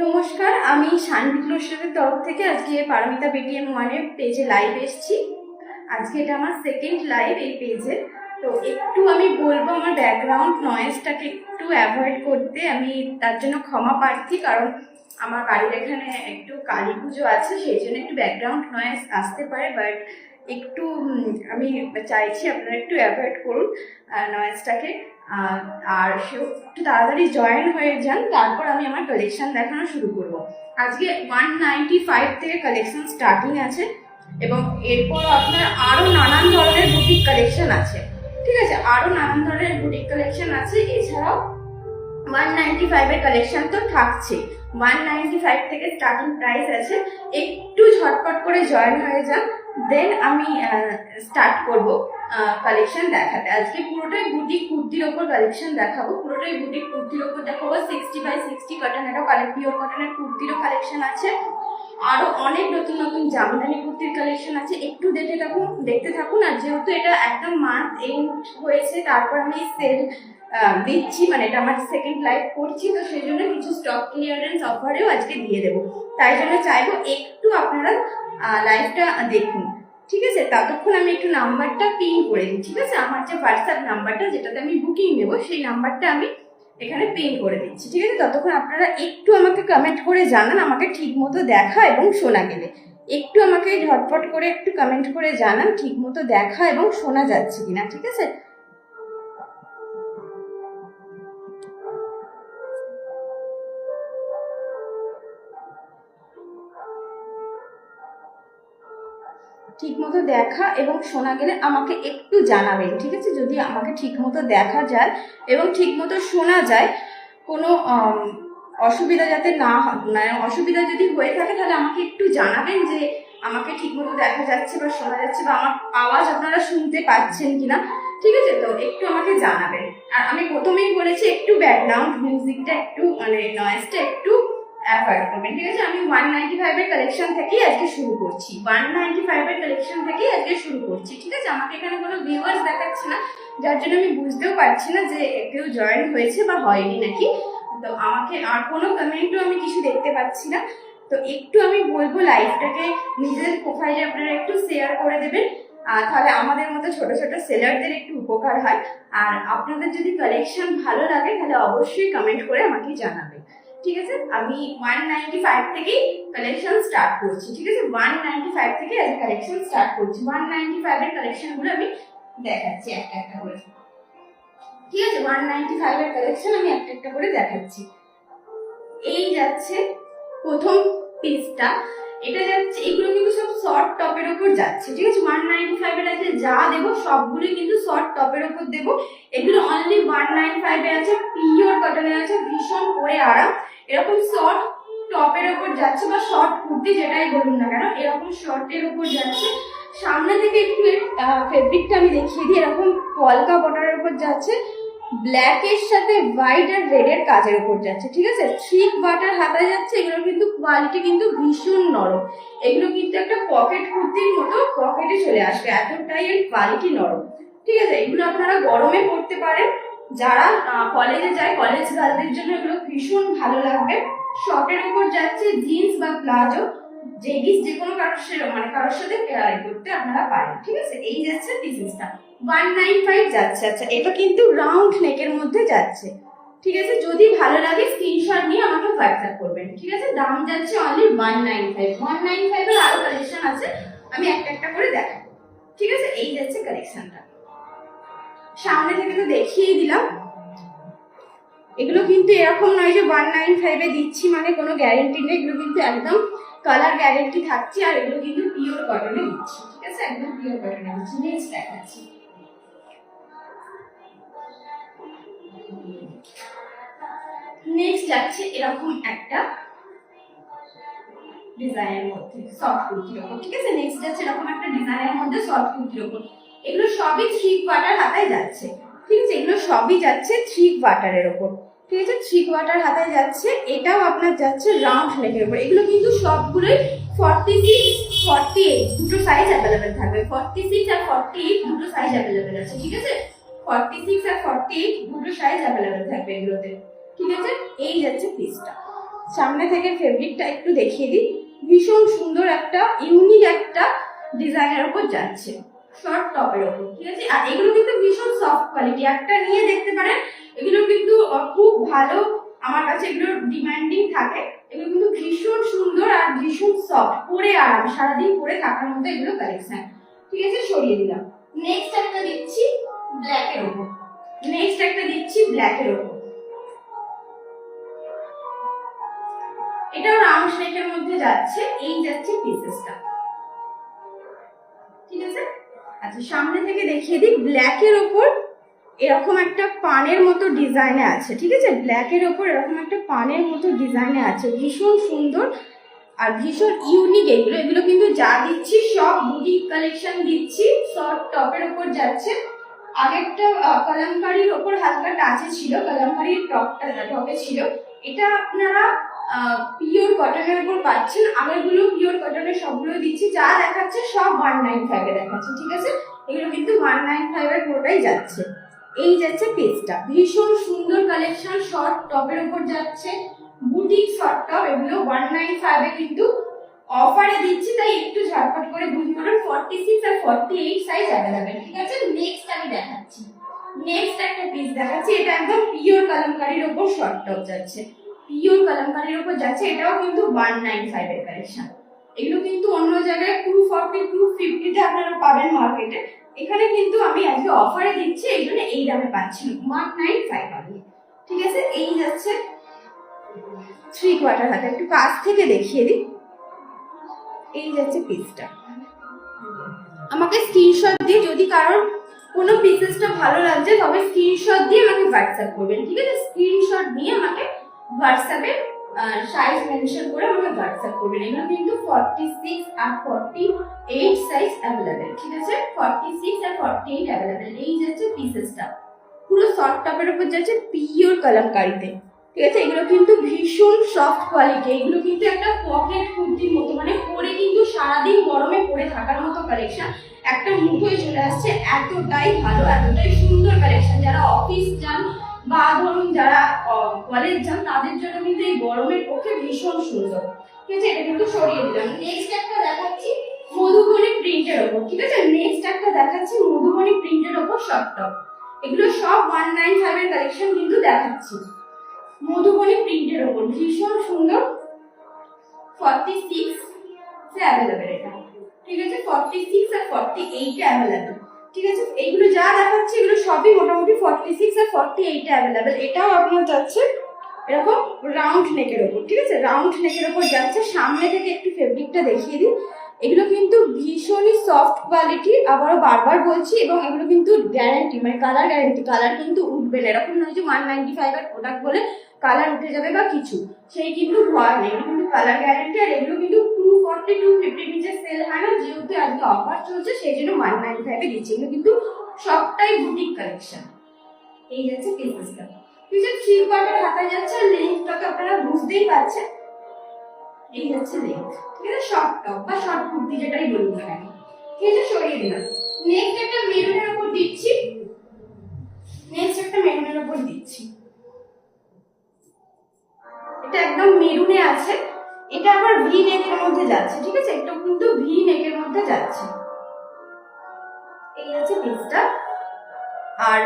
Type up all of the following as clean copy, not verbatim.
নমস্কার, আমি শান্তি ক্লোস্টারের তরফ থেকে আজকে পারমিতা পেটিএম ওয়ানের পেজে লাইভ এসেছি। আজকে এটা আমার সেকেন্ড লাইভ এই পেজে। তো একটু আমি বলবো আমার ব্যাকগ্রাউন্ড নয়েজটাকে একটু অ্যাভয়েড করতে। আমি তার জন্য ক্ষমা প্রার্থী, কারণ আমার বাড়ির এখানে একটু কালী পুজো আছে, সেই জন্য একটু ব্যাকগ্রাউন্ড নয়েজ আসতে পারে। বাট একটু আমি চাইছি আপনারা একটু অ্যাভয়েড করুন নয়েজটাকে। আর সেও একটু তাড়াতাড়ি জয়েন হয়ে যান, তারপর আমি আমার কালেকশন দেখানো শুরু করব। আজকে 195 থেকে কালেকশন স্টার্টিং আছে এবং এরপর আপনার আরও নানান ধরনের বুটিক কালেকশন আছে। ঠিক আছে, আরও নানান ধরনের বুটিক কালেকশন আছে। এছাড়াও 195 এর কালেকশন তো থাকছে। 195 থেকে স্টার্টিং প্রাইস আছে। একটু ঝটপট করে জয়েন হয়ে যান, দেন আমি স্টার্ট করব কালেকশন দেখাতে। আজকে পুরোটাই বুটিক কুর্তির ওপর কালেকশন দেখাবো, পুরোটাই বুটিক কুর্তির ওপর দেখাবো। 60x60 কটনেরও পিওর কটনের কুর্তিরও কালেকশন আছে। আরো অনেক নতুন নতুন জামদানি কুর্তির কালেকশন আছে। একটু দেখতে থাকুন। আর যেহেতু এটা একদম মান্থ এন্ড হয়েছে, তারপর আমি সেল দিচ্ছি, মানে এটা আমার সেকেন্ড লাইভ করছি, তো সেই জন্য কিছু স্টক ক্লিয়ারেন্স অফারেও আজকে দিয়ে দেবো। তাই জন্য চাইবো একটু আপনারা লাইভটা দেখুন। ঠিক আছে, ততক্ষণ আমি একটু নাম্বারটা পিন করে দিই। ঠিক আছে, আমার যে হোয়াটসঅ্যাপ নাম্বারটা যেটাতে আমি বুকিং নেবো, সেই নাম্বারটা আমি এখানে পিন করে দিচ্ছি। ঠিক আছে, ততক্ষণ আপনারা একটু আমাকে কমেন্ট করে জানান আমাকে ঠিক মতো দেখা এবং শোনা গেলে। একটু আমাকে ঝটপট করে একটু কমেন্ট করে জানান ঠিক মতো দেখা এবং শোনা যাচ্ছে কিনা। ঠিক আছে, ঠিক মতো দেখা এবং শোনা গেলে আমাকে একটু জানাবেন। ঠিক আছে, যদি আমাকে ঠিক মতো দেখা যায় এবং ঠিক মতো শোনা যায়, কোনো অসুবিধা যাতে না হয়, মানে অসুবিধা যদি হয়ে থাকে তাহলে আমাকে একটু জানাবেন যে আমাকে ঠিক মতো দেখা যাচ্ছে বা শোনা যাচ্ছে, বা আমার আওয়াজ আপনারা শুনতে পাচ্ছেন কিনা। ঠিক আছে, তো একটু আমাকে জানাবেন। আর আমি প্রথমেই বলেছি একটু ব্যাকগ্রাউন্ড মিউজিকটা একটু, মানে নয়েজটা একটু অ্যাভয়েড করবেন। ঠিক আছে, আমি 195 এর কালেকশন থেকেই আজকে শুরু করছি। 195 এর কালেকশন থেকেই আজকে শুরু করছি। ঠিক আছে, আমাকে এখানে কোনো ভিউয়ার্স দেখাচ্ছে না, যার জন্য আমি বুঝতেও পারছি না যে কেউ জয়েন হয়েছে বা হয়নি নাকি। তো আমাকে আর কোনো কমেন্টও আমি কিছু দেখতে পাচ্ছি না। তো একটু আমি বলবো লাইভটাকে নিজের প্রোফাইলে আপনারা একটু শেয়ার করে দেবেন, তাহলে আমাদের মতো ছোট ছোট সেলারদের একটু উপকার হয়। আর আপনাদের যদি কালেকশন ভালো লাগে তাহলে অবশ্যই কমেন্ট করে আমাকে জানাবেন। ঠিক আছে, আমি 195 থেকেই কালেকশন স্টার্ট করছি। ঠিক আছে, 195 থেকে আজ কালেকশন স্টার্ট করছি। 195 এর কালেকশনগুলো আমি দেখাচ্ছি একটা একটা করে। ঠিক আছে, 195 এর কালেকশন আমি একটা একটা করে দেখাচ্ছি। এই যাচ্ছে প্রথম পিসটা, এটা যাচ্ছে, এগুলো কিন্তু সব শর্ট টপের উপর যাচ্ছে। ঠিক আছে, 195 এর আছে, যা দেবো সবগুলো কিন্তু শর্ট টপের উপর দেবো। এগুলো অনলি 195 এ আছে, পিওর কটনের আছে, ভীষণ পরে আরাম। এরকম শর্ট টপের উপর যাচ্ছে বা শর্ট কুর্তি যেটাই বলুন না কেন, এরকম শর্টের উপর যাচ্ছে। সামনে থেকে একটু ফেব্রিকটা আমি দেখিয়ে দিই। এরকম পলকা বর্ডারের উপর যাচ্ছে, ব্ল্যাক এর সাথে হোয়াইট আর রেড এর কাজের উপর যাচ্ছে। ঠিক আছে, থ্রি কোয়ার্টার হাতায় যাচ্ছে। এগুলো কিন্তু কোয়ালিটি কিন্তু ভীষণ নরম। এগুলো কিন্তু একটা পকেট কুর্তির মতো পকেটে চলে আসবে, এতটাই এর কোয়ালিটি নরম। ঠিক আছে, এগুলো আপনারা গরমে পরতে পারেন। যারা কলেজে যায়, কলেজ গার্লদের জন্য এগুলো ভীষণ ভালো লাগবে। শর্টের উপর যাচ্ছে জিন্স বা প্লাজো, জেগিস, যে কোনো কারোর সাথে ক্যারি করতে আপনারা পারেন। ঠিক আছে, এই যাচ্ছে পিসেসটা 195 যাচ্ছে। আচ্ছা, এটা কিন্তু রাউন্ড নেকের মধ্যে যাচ্ছে। ঠিক আছে, যদি ভালো লাগে স্ক্রিনশট নিয়ে আমাকে হোয়াটসঅ্যাপ করবেন। ঠিক আছে, দাম যাচ্ছে অনলি 195। 195 এর আরো কালেকশন আছে, আমি একটা একটা করে দেখাবো। ঠিক আছে, এই যাচ্ছে কালেকশনটা। সামনে থেকে তো দেখিয়ে দিলাম। এগুলো কিন্তু এরকম নয় যে 195 এ দিচ্ছি মানে কোনো গ্যারেন্টি নেই। এগুলো কিন্তু একদম কালার গ্যারেন্টি থাকছে, আর এগুলো কিন্তু পিওর কটনে দিচ্ছি। ঠিক আছে, একদম পিওর কটনে দিচ্ছি। নেক্সট দেখাচ্ছি। নেক্সট যাচ্ছে এরকম একটা ডিজাইনের মধ্যে সফট কুর্তির ওপর। ঠিক আছে, নেক্সট যাচ্ছে এরকম একটা ডিজাইনের মধ্যে সফট কুর্তির ওপর। এগুলো সবই থ্রি কোয়ার্টার হাতায় যাচ্ছে। ঠিক আছে, এগুলো সবই যাচ্ছে থ্রি কোয়ার্টারের ওপর। ঠিক আছে, থ্রি কোয়ার্টার হাতায় যাচ্ছে। এটাও আপনার যাচ্ছে রাউন্ড নেকের উপর। এগুলো কিন্তু সবগুলোই 46, 48 দুটো সাইজ অ্যাভেলেবেল থাকবে। 46 আর 48 দুটো সাইজ অ্যাভেলেবেল আছে। ঠিক আছে, 46 আর 48 দুটো সাইজ অ্যাভেলেবেল থাকবে এগুলোতে। ঠিক আছে, এই যাচ্ছে পিসটা। সামনে থেকে ফেব্রিকটা একটু দেখিয়ে দিই। ভীষণ সুন্দর একটা ইউনিক একটা ডিজাইনের উপর যাচ্ছে, শর্ট টপের উপর, ঠিক আছে। আর এগুলো কিন্তু ভীষণ সফট কোয়ালিটি, একটা নিয়ে দেখতে পারেন। এগুলো কিন্তু খুব ভালো, আমার কাছে এগুলো ডিমান্ডিং থাকে। এগুলো কিন্তু ভীষণ সুন্দর আর ভীষণ সফট, পরে আরাম, সারাদিন পরে থাকার মতো এগুলো কালেকশন, ঠিক আছে। সরিয়ে দিলাম। নেক্সট একটা দিচ্ছি ব্ল্যাকের উপর, এটাও রাউন্ড শেপের মধ্যে যাচ্ছে, এই যাচ্ছে পিসেসটা, ঠিক আছে। আচ্ছা, সামনে থেকে দেখিয়ে দিই। ব্ল্যাকের ওপর এরকম একটা পানের মতো ডিজাইনে আছে, ঠিক আছে। ব্ল্যাকের ওপর এরকম একটা পানের মতো ডিজাইনে আছে, ভীষণ সুন্দর আর ভীষণ ইউনিক। এগুলো কিন্তু যা দিচ্ছি সব বুটিক কালেকশন দিচ্ছি, শর্ট টপের ওপর যাচ্ছে। আগেরটা কলমকারীর ওপর হালকা টাচে ছিল, কলমকারীর টপে ছিল। এটা আপনারা পিওর কটনের উপর পাচ্ছেন। আগেরগুলো পিওর কটনের সবগুলো দিচ্ছি, যা দেখাচ্ছে সব 195 এ দেখাচ্ছে, ঠিক আছে। এগুলো কিন্তু 195 এর পুরোটাই যাচ্ছে। এই যাচ্ছে পেজটা, ভীষণ সুন্দর কালেকশন, শর্ট টপের উপর যাচ্ছে, বুটিক শর্ট টপ। এগুলো 195 এ কিন্তু অফারে দিচ্ছি, তাই একটু ঝটপট করে বুক করুন। 46 আর 48 সাইজ অ্যাভেলেবেল, ঠিক আছে। নেক্সট আমি দেখাচ্ছি, নেক্সট একটা পিস দেখাচ্ছি। এটা একদম পিওর কলমকারীর উপর শর্ট টপ যাচ্ছে, পিওর কলমকারীর উপর যাচ্ছে। এটাও কিন্তু 195 এর কালেকশন। এগুলো কিন্তু অন্য জায়গায় 240 250 তে আপনারা পাবেন মার্কেটে, এখানে কিন্তু আমি আজকে অফারে দিচ্ছি, এই জন্য এই দামে পাচ্ছেন 195 পাবেন, ঠিক আছে। এই যাচ্ছে 3/4 হাতে, একটু কাছ থেকে দেখিয়ে দিই। এই যাচ্ছে পিসটা। আমাকে স্ক্রিনশট দিয়ে, যদি কারোর কোনো পিসেসটা ভালো লাগছে তবে স্ক্রিনশট দিয়ে আমাকে হোয়াটসঅ্যাপ করবেন, ঠিক আছে। স্ক্রিনশট দিয়ে আমাকে হোয়াটসঅ্যাপে সাইজ মেনশন করে আমাকে হোয়াটসঅ্যাপ করবেন। এগুলো কিন্তু 46 আর 48 সাইজ অ্যাভেলেবেল, ঠিক আছে। 46 আর 48 অ্যাভেলেবেল। এই যাচ্ছে পিসেসটা, পুরো শর্ট টপের উপর যাচ্ছে, পিওর কলমকারীতে, ঠিক আছে। এগুলো কিন্তু ভীষণ সফট কোয়ালিটি। এগুলো কিন্তু একটা পকেট কুর্তির মতো, মানে পরে কিন্তু সারাদিন গরমে পরে থাকার মতো কালেকশন, একটা মুঠোয় চলে আসছে। এতটাই ভালো, এতটাই সুন্দর কালেকশন। যারা অফিস যান বা ধরুন যারা কলেজ যান, তাদের জন্য কিন্তু এই গরমের পক্ষে ভীষণ সুন্দর, ঠিক আছে। এটা কিন্তু সরিয়ে দিলাম। নেক্সট একটা দেখাচ্ছি মধুবনী প্রিন্টের ওপর, ঠিক আছে। নেক্সট একটা দেখাচ্ছি মধুবনী প্রিন্টের ওপর শর্ট টপ। এগুলো সব 195 এর কালেকশন কিন্তু দেখাচ্ছি, মধুবনী প্রিন্টের ওপর, ভীষণ সুন্দর। 46 এ অ্যাভেলেবেল এটা, ঠিক আছে। 46 আর 48 এ অ্যাভেলেবেল, ঠিক আছে। এইগুলো যা দেখাচ্ছি এগুলো সবই মোটামুটি 46 আর 48 এ অ্যাভেলেবেল। এটাও আপনার যাচ্ছে এরকম রাউন্ড নেকের ওপর, ঠিক আছে। রাউন্ড নেকের ওপর যাচ্ছে। সামনে থেকে একটু ফেব্রিকটা দেখিয়ে দিই। এগুলো কিন্তু ভীষণই সফট কোয়ালিটি, আবারও বারবার বলছি, এবং এগুলো কিন্তু গ্যারান্টি, মানে কালার গ্যারান্টি, কালার কিন্তু উঠবে না। এরকম নয় যে 195 এর প্রোডাক্ট বলে কালার উঠে যাবে বা কিছু, সেই কিন্তু ভয় নেই। এগুলো কিন্তু কালার গ্যারান্টি। আর এগুলো কিন্তু 240 250 নিচে সেল হয় না, যেহেতু আজকে অফার চলছে সেই জন্য 195 এ দিচ্ছি। এগুলো কিন্তু সবটাই বুটিক কালেকশন। এই যাচ্ছে পিসেসটা, ঠিক আছে। 3/4 হাতা যাচ্ছে, আর লেন্থটা তো আপনারা বুঝতেই পারছেন। এই যাচ্ছে লেন্থ, ঠিক আছে। শর্ট টপ বা শর্ট কুর্তি যেটাই বলুন না কেন, ঠিক আছে। সরিয়ে দিলাম। নেক্সট একটা মেরুনের উপর দিচ্ছি, এটা একদম মেরুনে আছে। এটা আবার ভি নেকের মধ্যে যাচ্ছে, ঠিক আছে। এটা কিন্তু ভি নেকের মধ্যে যাচ্ছে। এই আছে পিসটা। আর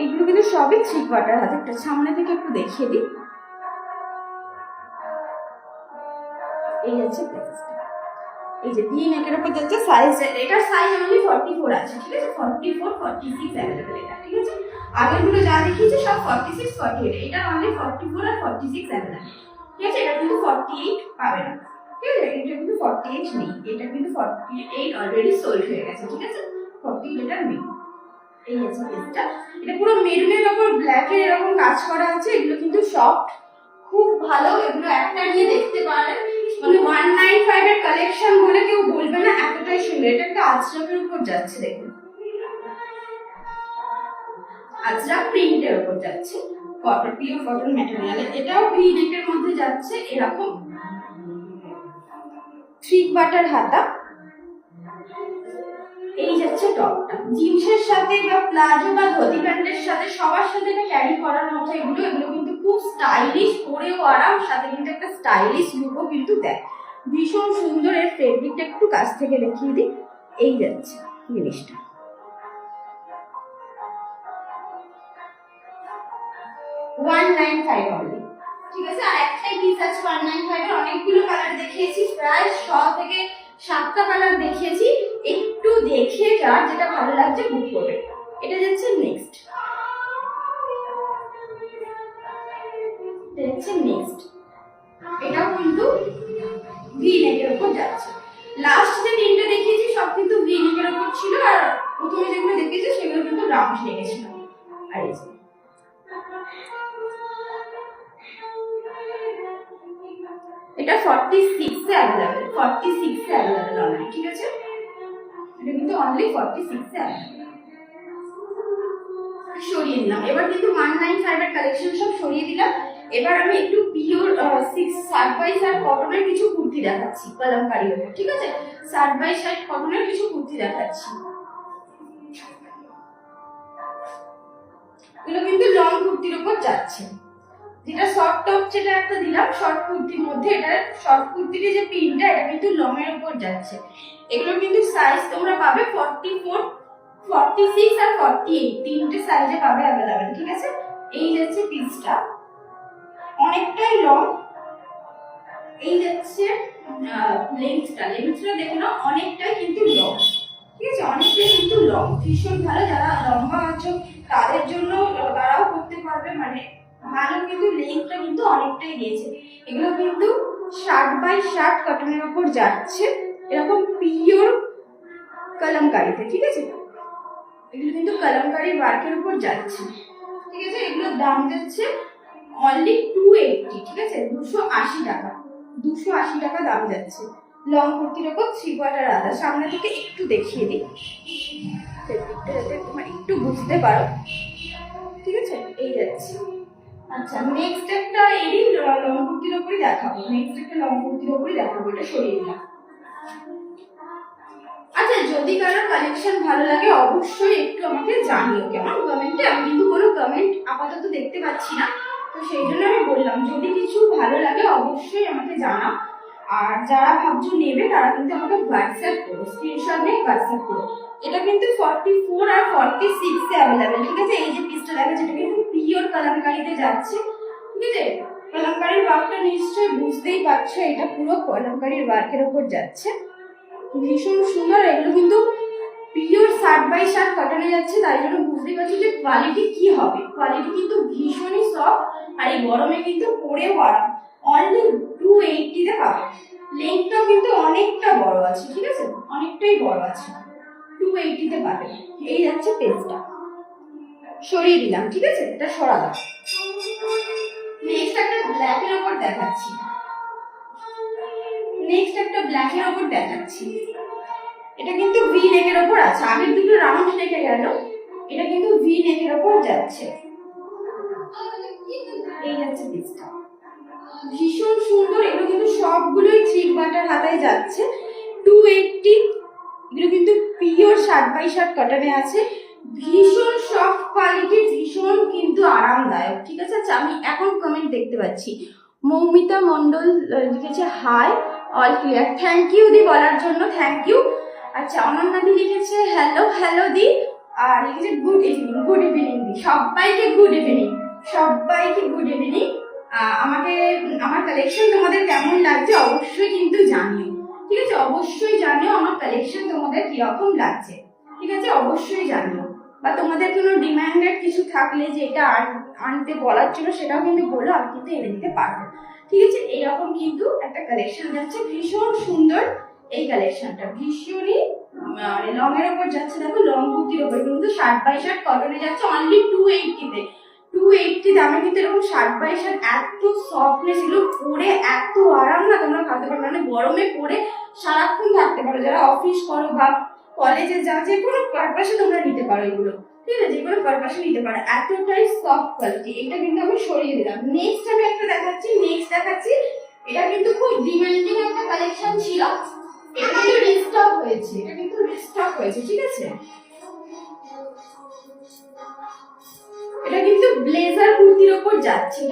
এগুলো কিন্তু সবই 3/4 হাতে। একটা সামনে থেকে একটু দেখিয়ে দিই। এই আছে পিসটা, এই যে ভি নেকের উপর যাচ্ছে। সাইজ, এটার সাইজ অনলি 44 আছে, ঠিক আছে। 44 46 অ্যাভেলেবেল এটা, ঠিক আছে। আগেরগুলো যা দেখিয়েছি সব 46 48, এটা অনলি 44 আর 46 অ্যাভেলেবেল, ঠিক আছে। এটা কিন্তু 48 পাবে না, ঠিক আছে। এটা কিন্তু 48 নেই, এটা কিন্তু 48 অলরেডি সোল্ড হয়ে গেছে, ঠিক আছে। 40 এটা নেই। এই আছে পিসটা। এটা পুরো মেরুনের উপর ব্ল্যাকের এরকম কাজ করা আছে। এগুলো কিন্তু সফট, খুব ভালো। এগুলো একটা নিয়ে দেখতে পারেন, মানে 195 এর কালেকশন বলে কেউ বলবে না, এতটাই সুন্দর। এটা একটা আজরাকের উপর যাচ্ছে, দেখুন, আজরাক প্রিন্টের উপর যাচ্ছে, কটন, পিওর কটন ম্যাটেরিয়ালে। এটাও ভি নেকের মধ্যে যাচ্ছে, এরকম 3/4 হাতা। এই যাচ্ছে টপটা, জিন্সের সাথে বা প্লাজো বা ধুতি প্যান্টের সাথে সবার সাথে এটা ক্যারি করার মতো। এগুলো কিন্তু খুব খুব স্টাইলিশ, পরেও আরাম, সাথে কিন্তু একটা স্টাইলিশ লুকও কিন্তু দেয়। ভীষণ সুন্দর। এর ফেব্রিকটা একটু কাছ থেকে দেখিয়ে দিই। এই যাচ্ছে জিনিসটা, 195 অনলি, ঠিক আছে। আর একটাই পিস আছে 195 এর। অনেকগুলো কালার দেখিয়েছি, প্রায় 6 থেকে 7টা কালার দেখিয়েছি। একটু দেখে যার যেটা ভালো লাগছে বুক করবে। এটা যাচ্ছে নেক্সট, এটাও কিন্তু ভি নেকের উপর যাচ্ছে। লাস্ট যে তিনটে দেখিয়েছি সব কিন্তু ভি নেকের উপর ছিল, আর প্রথমে যেগুলো দেখিয়েছি সেগুলো কিন্তু রাউন্ড নেকে ছিল। আর এই যে এটা 46 এ अवेलेबल, 46 এ अवेलेबल অলরেডি, ঠিক আছে। এটা কিন্তু অনলি 46 এ अवेलेबल। সরিয়ে দিলাম। এবার কিন্তু 195 এর কালেকশন সব সরিয়ে দিলাম। এবার আমি একটু পিওর 6 সাইড বাই সাইড কটনের কিছু কুর্তি দেখাচ্ছি কলমকারীর উপর, ঠিক আছে। সাইড বাই সাইড কটনের কিছু কুর্তি দেখাচ্ছি। এগুলো কিন্তু লং কুর্তির উপর যাচ্ছে। যেটা শর্ট টপ যেটা একটা দিলাম শর্ট কুর্তির মধ্যে, এটা শর্ট কুর্তির যে পিনটা এটা কিন্তু লং এর উপর যাচ্ছে। এগুলো কিন্তু সাইজ তোমরা পাবে 44, 46 আর 48, তিনটে সাইজে পাবে अवेलेबल, ঠিক আছে। এই যাচ্ছে পিসটা, অনেকটাই লং। এই যাচ্ছে লেন্থটা দেখো না, অনেকটাই কিন্তু লং, ঠিক আছে। অনেকটাই কিন্তু লং, ভীষণ ভালো। যারা লম্বা আছো তাদের জন্য, তারাও করতে পারবে, মানে ভালো। কিন্তু লেন্থটা কিন্তু অনেকটাই দিয়েছে। এগুলো কিন্তু 60 বাই 60 কটনের উপর যাচ্ছে, এরকম পিওর কলমকারীতে, ঠিক আছে। এগুলো কিন্তু কলমকারী ওয়ার্কের উপর যাচ্ছে, ঠিক আছে। এগুলোর দাম যাচ্ছে অনলি 280, ঠিক আছে, 280 টাকা, 280 টাকা দাম যাচ্ছে। লং কুর্তির উপর 3 কোয়ার্টার আদা। সামনে থেকে একটু দেখিয়ে দিই যাতে তোমরা একটু বুঝতে পারো, ঠিক আছে। এই যাচ্ছে। আচ্ছা, নেক্সট একটা এরই লং কুর্তির উপরই দেখাবো, এটা সরিয়ে দিলাম। আচ্ছা, যদি কারোর কালেকশন ভালো লাগে অবশ্যই একটু আমাকে জানিও কেমন কমেন্টে। আমি কিন্তু কোনো কমেন্ট আপাতত দেখতে পাচ্ছি না, তো সেই জন্য আমি বললাম যদি কিছু ভালো লাগে অবশ্যই আমাকে জানাও। আর যারা ভাবছো নেবে তারা কিন্তু আমাকে হোয়াটসঅ্যাপ করো, স্ক্রিনশট নিয়ে হোয়াটসঅ্যাপ করো। এটা কিন্তু 44 আর 46 এ अवेलेबल, ঠিক আছে। এই যে পিসটা দেখা যেটা কিন্তু পিওর কলমকারীতে যাচ্ছে, ঠিক আছে। কলমকারীর ওয়ার্কটা নিশ্চয়ই বুঝতেই পারছো, এটা পুরো কলমকারীর ওয়ার্কের উপর যাচ্ছে, ভীষণ সুন্দর। এগুলো কিন্তু পিওর 60 বাই 60 কটনে যাচ্ছে, তাই জন্য বুঝতেই পারছো যে কোয়ালিটি কি হবে। কোয়ালিটি কিন্তু ভীষণই সফট, আর এই গরমে কিন্তু পরেও আরাম। অনলি 280 তে পাবে। লেন্থটাও কিন্তু অনেকটা বড় আছে, ঠিক আছে, অনেকটাই বড় আছে, 280 তে পাবে। এই যাচ্ছে পেজটা, সরিয়ে দিলাম, ঠিক আছে। এটা সরালাম। নেক্সট একটা ব্ল্যাকের উপর দেখাচ্ছি, এটা কিন্তু ভি নেকের উপর আছে। আগের দুটো রাউন্ড নেকে গেল, এটা কিন্তু ভি নেকের উপর যাচ্ছে। এই যাচ্ছে পিসটা, ভীষণ সুন্দর। এগুলো কিন্তু সবগুলোই 3 কোয়ার্টার হাতায় যাচ্ছে, 280। এগুলো কিন্তু পিওর 60 বাই 60 কটনে আছে, ভীষণ সফট কোয়ালিটি, ভীষণ কিন্তু আরামদায়ক, ঠিক আছে। আচ্ছা, আমি এখন কমেন্ট দেখতে পাচ্ছি। মৌমিতা মন্ডল লিখেছে hi, all clear, thank you দি বলার জন্য, থ্যাংক ইউ। আচ্ছা, অনন্যা দি লিখেছে হ্যালো দি, আর লিখেছে গুড ইভিনিং দি। সবাইকে গুড ইভিনিং। আমাকে আমার কালেকশন তোমাদের কেমন লাগছে অবশ্যই কিন্তু জানিও, ঠিক আছে। অবশ্যই জানিও আমার কালেকশন তোমাদের কিরকম লাগছে, ঠিক আছে, অবশ্যই জানিও। বা তোমাদের কোনো ডিমান্ডেড কিছু থাকলে যে এটা আনতে বলার জন্য সেটাও কিন্তু বলো, আমি কিন্তু এনে দিতে পারবো, ঠিক আছে। এরকম কিন্তু একটা কালেকশন যাচ্ছে, ভীষণ সুন্দর। এই কালেকশনটা ভীষণই মানে লং এর উপর যাচ্ছে, দেখো লং কুর্তির উপর কিন্তু 60 বাই 60 কটনে যাচ্ছে, অনলি 280 তে। 280 দামে কিন্তু এরকম 60 বাই 60, এত সফটনেস, এগুলো পরে এত আরাম না তোমরা ভাবতে পারো। মানে গরমে পরে সারাক্ষণ থাকতে পারো, যারা অফিস করো বা কলেজে যাও, যে কোনো পারপাসে তোমরা নিতে পারো এগুলো, ঠিক আছে, যে কোনো পারপাসে নিতে পারো, এতটাই সফট কোয়ালিটি। এটা কিন্তু আমি সরিয়ে দিলাম। নেক্সট আমি একটা দেখাচ্ছি, এটা কিন্তু খুব ডিমান্ডিং একটা কালেকশন ছিল, এটা কিন্তু রিস্টক হয়েছে, ঠিক আছে। এটা কিন্তু ব্লেজার কুর্তির উপর যাচ্ছে।